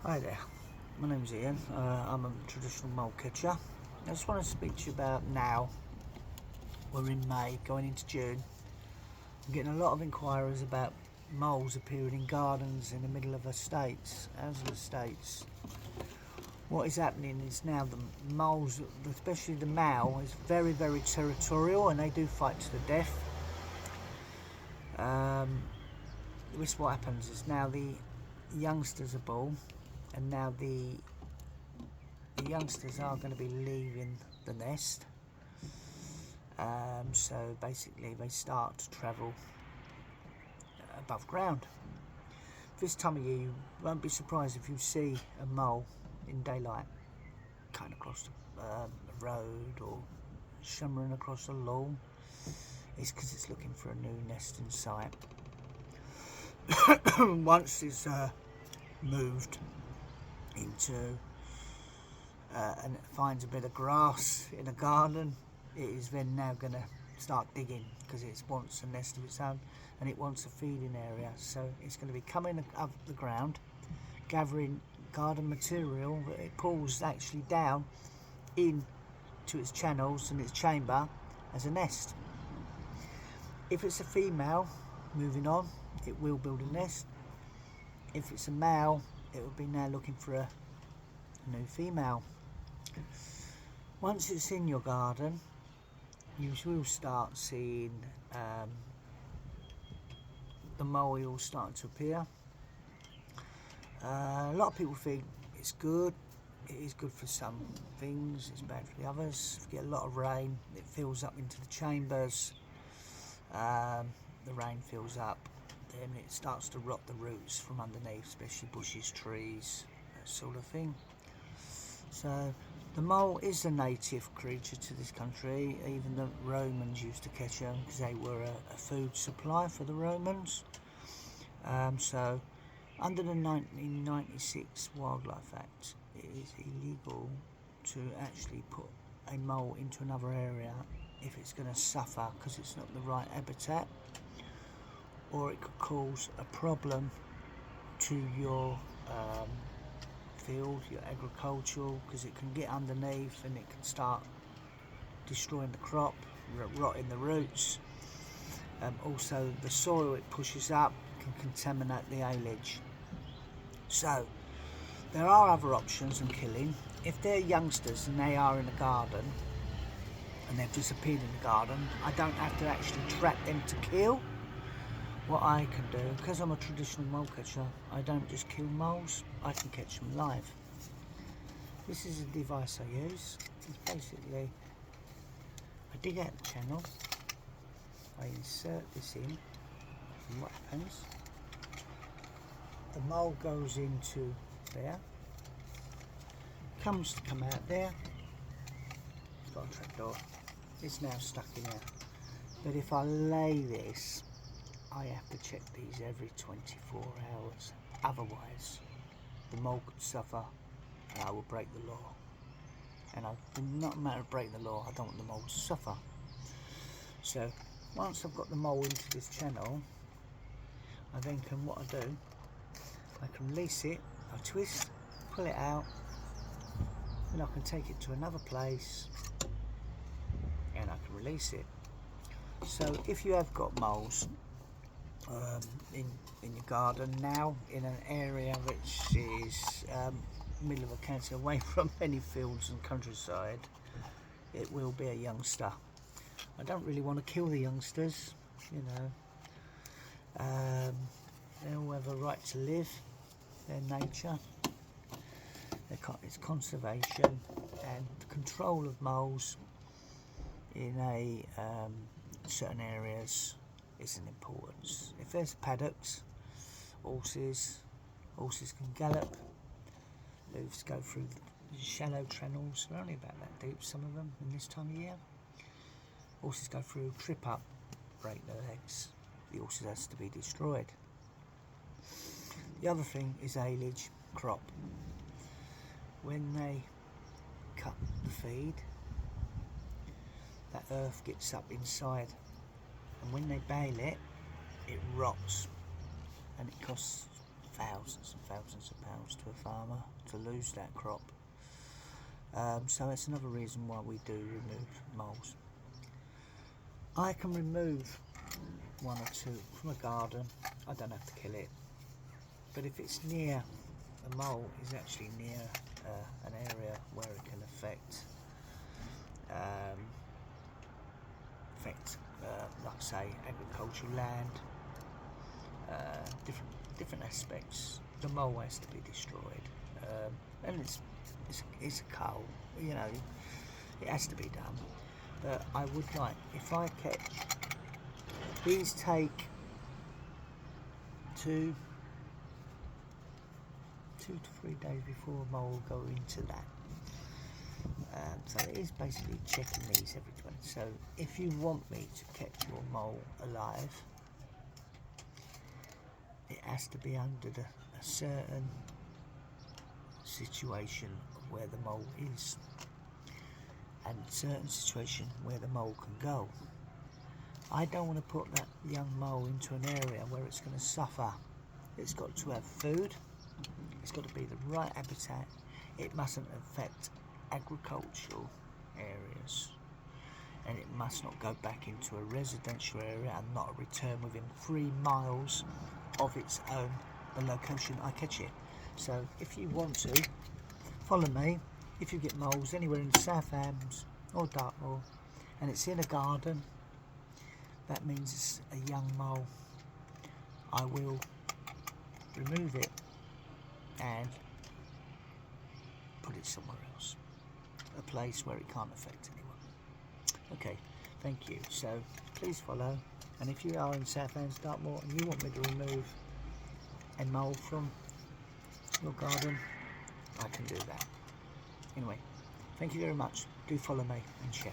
Hi there, my name's Ian. I'm a traditional mole catcher. I just want to speak to you about now. We're in May, going into June. I'm getting a lot of inquiries about moles appearing in gardens in the middle of estates, housing estates. What is happening is now the moles, especially the male, is very, very territorial and they do fight to the death. What happens is now the youngsters are born, and now the youngsters are going to be leaving the nest. So basically they start to travel above ground. This time of year you won't be surprised if you see a mole in daylight cutting across a road or shimmering across a lawn. It's because it's looking for a new nesting site. Once it's moved into and it finds a bit of grass in a garden, it is then now going to start digging because it wants a nest of its own and it wants a feeding area. So it's going to be coming up the ground, gathering garden material that it pulls actually down into its channels and its chamber as a nest. If it's a female moving on, it will build a nest. If it's a male, it will be now looking for a new female. Once it's in your garden, you will start seeing the mole starting to appear. A lot of people think it's good. It is good for some things, it's bad for the others. If you get a lot of rain, it fills up into the chambers. The rain fills up, then it starts to rot the roots from underneath, especially bushes, trees, that sort of thing. So the mole is a native creature to this country. Even the Romans used to catch them because they were a food supply for the Romans. So under the 1996 Wildlife Act, it is illegal to actually put a mole into another area if it's going to suffer because it's not the right habitat, or it could cause a problem to your field, your agricultural, because it can get underneath and it can start destroying the crop, rotting the roots. Also the soil it pushes up can contaminate the haylage. So there are other options than killing. If they're youngsters and they are in a garden and they've disappeared in the garden, I don't have to actually trap them to kill. What I can do, because I'm a traditional mole catcher, I don't just kill moles, I can catch them live. This is a device I use. It's basically, I dig out the channel, I insert this in, and what happens, the mole goes into there, comes to come out there, it's got a trapdoor, it's now stuck in there. But if I lay this, I have to check these every 24 hours, otherwise the mole could suffer and I will break the law. And not a matter of breaking the law, I don't want the mole to suffer. So once I've got the mole into this channel, I then can, what I do, I can release it, I twist, pull it out, and I can take it to another place and I can release it. So if you have got moles in your garden now, in an area which is middle of a county away from any fields and countryside, it will be a youngster. I don't really want to kill the youngsters, you know. They all have a right to live, their nature, it's conservation, and the control of moles in certain areas is an importance. If there's paddocks, horses can gallop, hoofs go through shallow channels, they're only about that deep, some of them in this time of year. Horses go through, trip up, break their legs, the horses has to be destroyed. The other thing is haylage, crop. When they cut the feed, that earth gets up inside, and when they bale it, it rots, and it costs thousands and thousands of pounds to a farmer to lose that crop. So that's another reason why we do remove moles. I can remove one or two from a garden. I don't have to kill it, but if it's near, the mole is actually near an area where it can affect like say agricultural land, different aspects. The mole has to be destroyed, and it's a cull, you know, it has to be done. But I would like, if I catch these, take 2 to 3 days before a mole will go into that. So it is basically checking these every 20. So if you want me to catch your mole alive, it has to be under a certain situation of where the mole is, and certain situation where the mole can go. I don't want to put that young mole into an area where it's going to suffer. It's got to have food, it's got to be the right habitat, it mustn't affect agricultural areas, and it must not go back into a residential area and not return within 3 miles of its own, the location I catch it. So if you want to, follow me. If you get moles anywhere in South Hams or Dartmoor and it's in a garden, that means it's a young mole. I will remove it and put it somewhere else, a place where it can't affect anyone. Okay, thank you. So please follow, and if you are in South Hams, Dartmoor, and you want me to remove a mole from your garden, I can do that. Anyway, thank you very much. Do follow me and share.